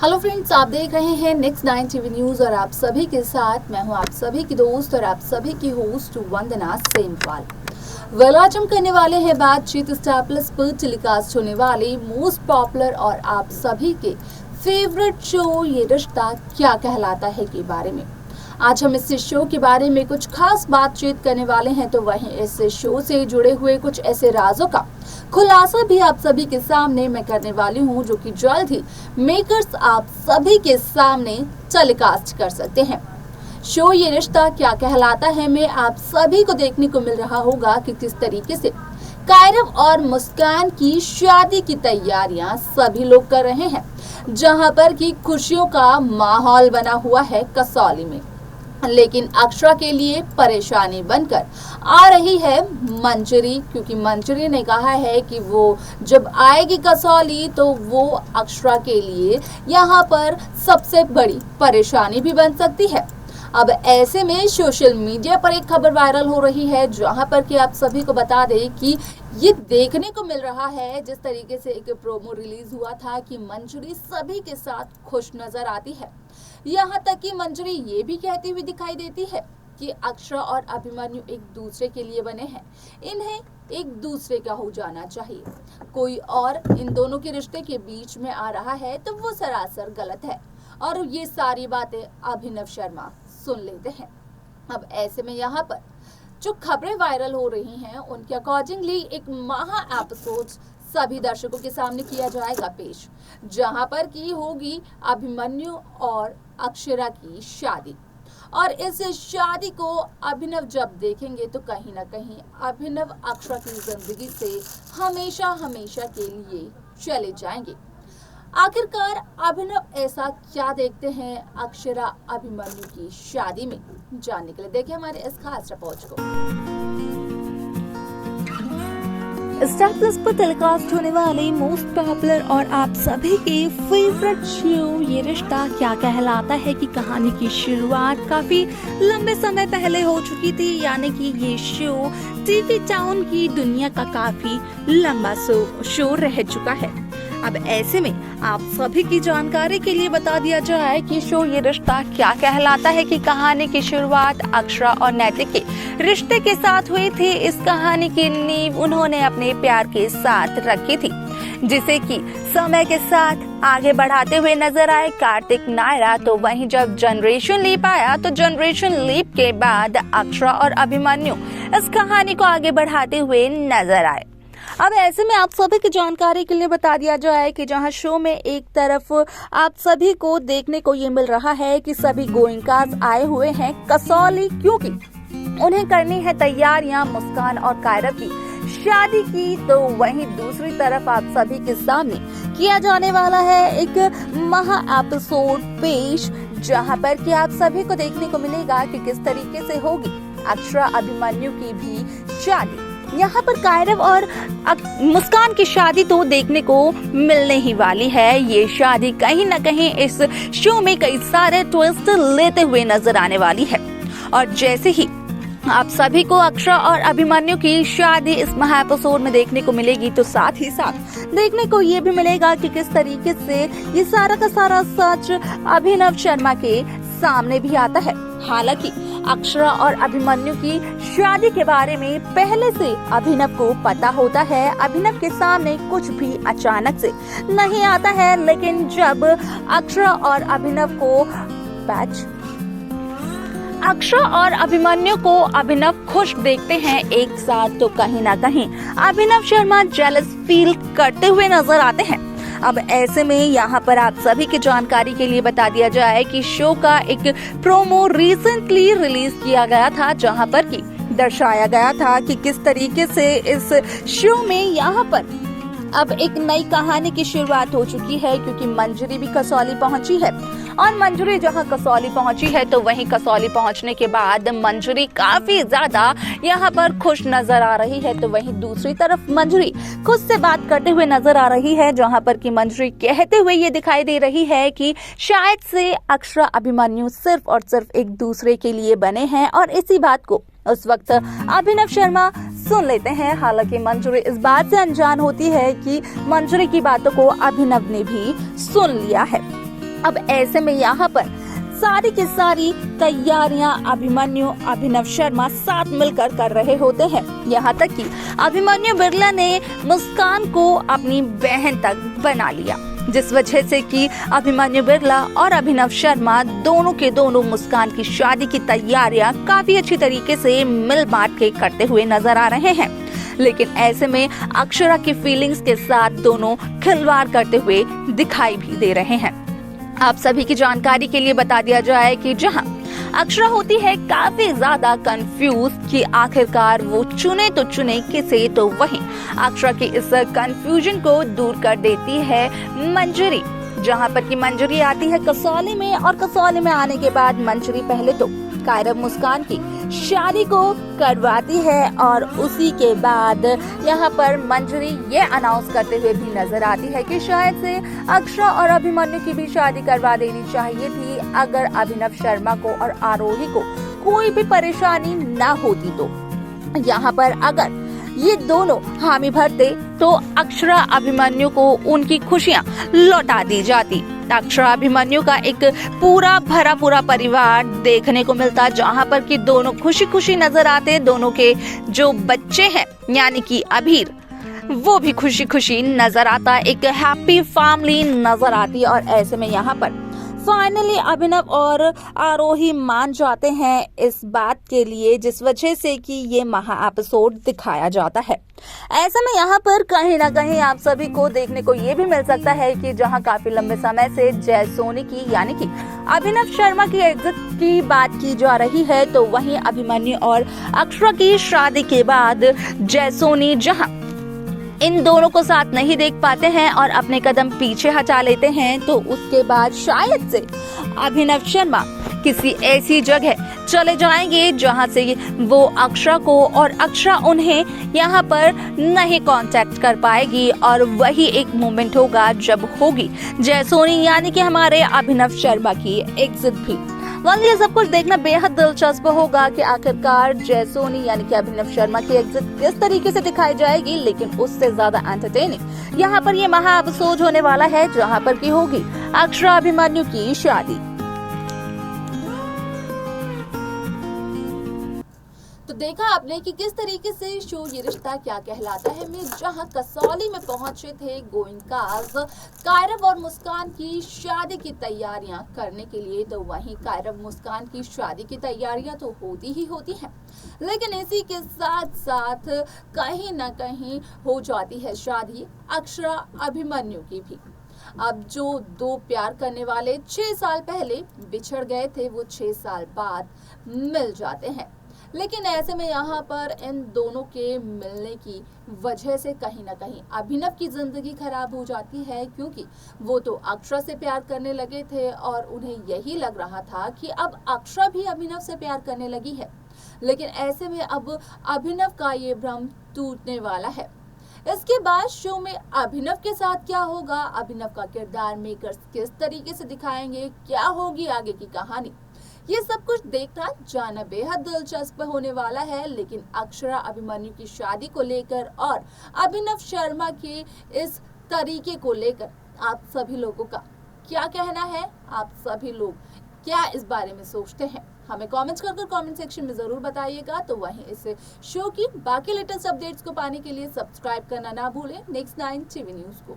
Hello friends, आप देख रहे हैं नेक्स्ट 9 टीवी न्यूज और आप सभी के साथ मैं हूं आप सभी की दोस्त और आप सभी की होस्ट वंदना सेमवाल। आज हम करने वाले हैं बातचीत स्टार प्लस पर टेलीकास्ट होने वाले मोस्ट पॉपुलर और आप सभी के फेवरेट शो ये रिश्ता क्या कहलाता है के बारे में। आज हम इस शो के बारे में कुछ खास बातचीत करने वाले हैं, तो वहीं इस शो से जुड़े हुए कुछ ऐसे राजों का खुलासा भी आप सभी के सामने मैं करने वाली हूं, जो कि जल्द ही मेकर्स आप सभी के सामने टेलीकास्ट कर सकते हैं। शो ये रिश्ता क्या कहलाता है में आप सभी को देखने को मिल रहा होगा कि किस तरीके से कायरव और मुस्कान की शादी की तैयारियां सभी लोग कर रहे हैं, जहां पर की खुशियों का माहौल बना हुआ है कसौली में। लेकिन अक्षरा के लिए परेशानी बनकर आ रही है मंजरी, क्योंकि मंजरी ने कहा है कि वो जब आएगी कसौली तो वो अक्षरा के लिए यहाँ पर सबसे बड़ी परेशानी भी बन सकती है। अब ऐसे में सोशल मीडिया पर एक खबर वायरल हो रही है, जहां पर कि आप सभी को बता दें कि ये देखने को मिल रहा है जिस तरीके से एक प्रोमो रिलीज हुआ था कि मंजरी सभी के साथ खुश नजर आती है। यहाँ तक कि मंजरी ये भी कहती हुई दिखाई देती है कि अक्षरा और अभिमन्यु एक दूसरे के लिए बने हैं, इन्हें एक दूसरे का हो जाना चाहिए। कोई और इन दोनों के रिश्ते के बीच में आ रहा है तो वो सरासर गलत है, और ये सारी बातें अभिनव शर्मा सुन लेते हैं। अब ऐसे में यहाँ पर जो खबरें वायरल हो रही हैं उनके अकॉर्डिंगली एक महा एपिसोड सभी दर्शकों के सामने किया जाएगा पेश, जहां पर की होगी अभिमन्यु और अक्षरा की शादी। और इस शादी को अभिनव जब देखेंगे तो कहीं ना कहीं अभिनव अक्षरा की जिंदगी से हमेशा हमेशा के लिए चले जाएंगे। आखिरकार अभिनव ऐसा क्या देखते हैं अक्षरा अभिमन्यु की शादी में, जानने के लिए देखिए हमारे इस खास रिपोर्ट को। स्टार प्लस पर टेलीकास्ट होने वाले मोस्ट पॉपुलर और आप सभी के फेवरेट शो ये रिश्ता क्या कहलाता है की कहानी की शुरुआत काफी लंबे समय पहले हो चुकी थी, यानी कि ये शो टीवी टाउन की दुनिया का काफी लंबा शो रह चुका है। अब ऐसे में आप सभी की जानकारी के लिए बता दिया जाए कि शो ये रिश्ता क्या कहलाता है कि कहानी की शुरुआत अक्षरा और नैतिक के रिश्ते के साथ हुई थी। इस कहानी की नींव उन्होंने अपने प्यार के साथ रखी थी, जिसे कि समय के साथ आगे बढ़ाते हुए नजर आए कार्तिक नायरा। तो वहीं जब जनरेशन लीप आया तो जनरेशन लीप के बाद अक्षरा और अभिमन्यु इस कहानी को आगे बढ़ाते हुए नजर आए। अब ऐसे में आप सभी की जानकारी के लिए बता दिया जाए कि जहां शो में एक तरफ आप सभी को देखने को ये मिल रहा है कि सभी गोइंकास आए हुए हैं कसौली, क्योंकि उन्हें करनी है तैयारियां मुस्कान और कायरव की शादी की। तो वहीं दूसरी तरफ आप सभी के सामने किया जाने वाला है एक महा एपिसोड पेश, जहां पर कि आप सभी को देखने को मिलेगा कि किस तरीके से होगी अक्षरा अभिमन्यु की भी शादी। यहाँ पर कायरव और मुस्कान की शादी तो देखने को मिलने ही वाली है। ये शादी कहीं ना कहीं इस शो में कई सारे ट्विस्ट लेते हुए नजर आने वाली है। और जैसे ही आप सभी को अक्षरा और अभिमन्यु की शादी इस महा एपिसोड में देखने को मिलेगी, तो साथ ही साथ देखने को ये भी मिलेगा कि किस तरीके से ये सारा का सारा सच अभिनव शर्मा के सामने भी आता है। हालांकि अक्षरा और अभिमन्यु की शादी के बारे में पहले से अभिनव को पता होता है। अभिनव के सामने कुछ भी अचानक से नहीं आता है, लेकिन जब अक्षरा और अभिमन्यु को अभिनव खुश देखते हैं एक साथ, तो कहीं ना कहीं अभिनव शर्मा जेलस फील करते हुए नजर आते हैं। अब ऐसे में यहाँ पर आप सभी की जानकारी के लिए बता दिया जाए कि शो का एक प्रोमो रिसेंटली रिलीज किया गया था, जहाँ पर कि दर्शाया गया था कि किस तरीके से इस शो में यहाँ पर अब एक नई कहानी की शुरुआत हो चुकी है, क्योंकि मंजरी भी कसौली पहुंची है। और मंजरी जहां कसौली पहुंची है तो वहीं कसौली पहुंचने के बाद मंजरी काफी ज्यादा यहां पर खुश नजर आ रही है। तो वहीं दूसरी तरफ मंजरी खुद से बात करते हुए नजर आ रही है, जहां पर कि मंजरी कहते हुए ये दिखाई दे रही है कि शायद से अक्षरा अभिमन्यु सिर्फ और सिर्फ एक दूसरे के लिए बने हैं। और इसी बात को उस वक्त अभिनव शर्मा सुन लेते हैं। हालांकि मंजरी इस बात से अनजान होती है कि मंजरी की बातों को अभिनव ने भी सुन लिया है। अब ऐसे में यहाँ पर सारी की सारी तैयारियां अभिमन्यु अभिनव शर्मा साथ मिलकर कर रहे होते हैं। यहाँ तक कि अभिमन्यु बिरला ने मुस्कान को अपनी बहन तक बना लिया, जिस वजह से कि अभिमन्यु बिरला और अभिनव शर्मा दोनों के दोनों मुस्कान की शादी की तैयारियां काफी अच्छी तरीके से मिल बांट के करते हुए नजर आ रहे हैं। लेकिन ऐसे में अक्षरा की फीलिंग्स के साथ दोनों खिलवाड़ करते हुए दिखाई भी दे रहे हैं। आप सभी की जानकारी के लिए बता दिया जाए कि जहां अक्षरा होती है काफी ज्यादा कंफ्यूज कि आखिरकार वो चुने तो चुने किसे, तो वहीं अक्षरा की इस कंफ्यूजन को दूर कर देती है मंजरी, जहां पर कि मंजरी आती है कसौली में, और कसौली में आने के बाद मंजरी पहले तो कायरव मुस्कान की शादी को करवाती है, और उसी के बाद यहाँ पर मंजरी ये अनाउंस करते हुए भी नजर आती है कि शायद से अक्षरा और अभिमन्यु की भी शादी करवा देनी चाहिए थी, अगर अभिनव शर्मा को और आरोही को कोई भी परेशानी ना होती। तो यहाँ पर अगर ये दोनों हामी भरते तो अक्षरा अभिमन्यु को उनकी खुशियाँ लौटा दी जाती। अक्षरा अभिमन्यु का एक पूरा भरा पूरा परिवार देखने को मिलता, जहाँ पर कि दोनों खुशी खुशी नजर आते। दोनों के जो बच्चे हैं यानी कि अभीर, वो भी खुशी खुशी नजर आता, एक हैप्पी फैमिली नजर आती। और ऐसे में यहाँ पर फाइनली अभिनव और आरोही मान जाते हैं इस बात के लिए, जिस वजह से कि ये महा एपिसोड दिखाया जाता है। ऐसे में यहाँ पर कहीं ना कहीं आप सभी को देखने को ये भी मिल सकता है कि जहाँ काफी लंबे समय से जयसोनी की यानी कि अभिनव शर्मा की एग्जिट की बात की जा रही है, तो वहीं अभिमन्यु और अक्षरा की शादी के बाद जयसोनी जहाँ इन दोनों को साथ नहीं देख पाते हैं और अपने कदम पीछे हटा लेते हैं, तो उसके बाद शायद से अभिनव शर्मा किसी ऐसी जगह चले जाएंगे जहां से वो अक्षरा को और अक्षरा उन्हें यहाँ पर नहीं कांटेक्ट कर पाएगी, और वही एक मोमेंट होगा जब होगी जयसोनी यानी कि हमारे अभिनव शर्मा की एग्जिट भी। ये सब कुछ देखना बेहद दिलचस्प होगा कि आखिरकार जयसोनी यानी कि अभिनव शर्मा की एग्जिट किस तरीके से दिखाई जाएगी। लेकिन उससे ज्यादा एंटरटेनिंग यहाँ पर ये महा एपिसोड होने वाला है, जहाँ पर की होगी अक्षरा अभिमन्यु की शादी। तो देखा आपने कि किस तरीके से शो ये रिश्ता क्या कहलाता है में जहां कसौली में पहुंचे थे गोइंकाज कायरव और मुस्कान की शादी की तैयारियां करने के लिए, तो वहीं कायरव मुस्कान की शादी की तैयारियां तो होती ही होती हैं, लेकिन इसी के साथ साथ कहीं ना कहीं हो जाती है शादी अक्षरा अभिमन्यु की भी। अब जो दो प्यार करने वाले 6 साल पहले बिछड़ गए थे, वो 6 साल बाद मिल जाते हैं। लेकिन ऐसे में यहाँ पर इन दोनों के मिलने की वजह से कहीं ना कहीं अभिनव की जिंदगी खराब हो जाती है, क्योंकि वो तो अक्षरा से प्यार करने लगे थे और उन्हें यही लग रहा था कि अब अक्षरा भी अभिनव से प्यार करने लगी है। लेकिन ऐसे में अब अभिनव का ये भ्रम टूटने वाला है। इसके बाद शो में अभिनव के साथ क्या होगा, अभिनव का किरदार मेकर्स किस तरीके से दिखाएंगे, क्या होगी आगे की कहानी, ये सब कुछ देखना जाना बेहद दिलचस्प होने वाला है। लेकिन अक्षरा अभिमन्यु की शादी को लेकर और अभिनव शर्मा के इस तरीके को लेकर आप सभी लोगों का क्या कहना है, आप सभी लोग क्या इस बारे में सोचते हैं, हमें कमेंट्स कर कमेंट सेक्शन में जरूर बताइएगा। तो वहीं इस शो की बाकी लेटेस्ट अपडेट्स को पाने के लिए सब्सक्राइब करना ना भूलें नेक्स्ट 9 टीवी न्यूज को।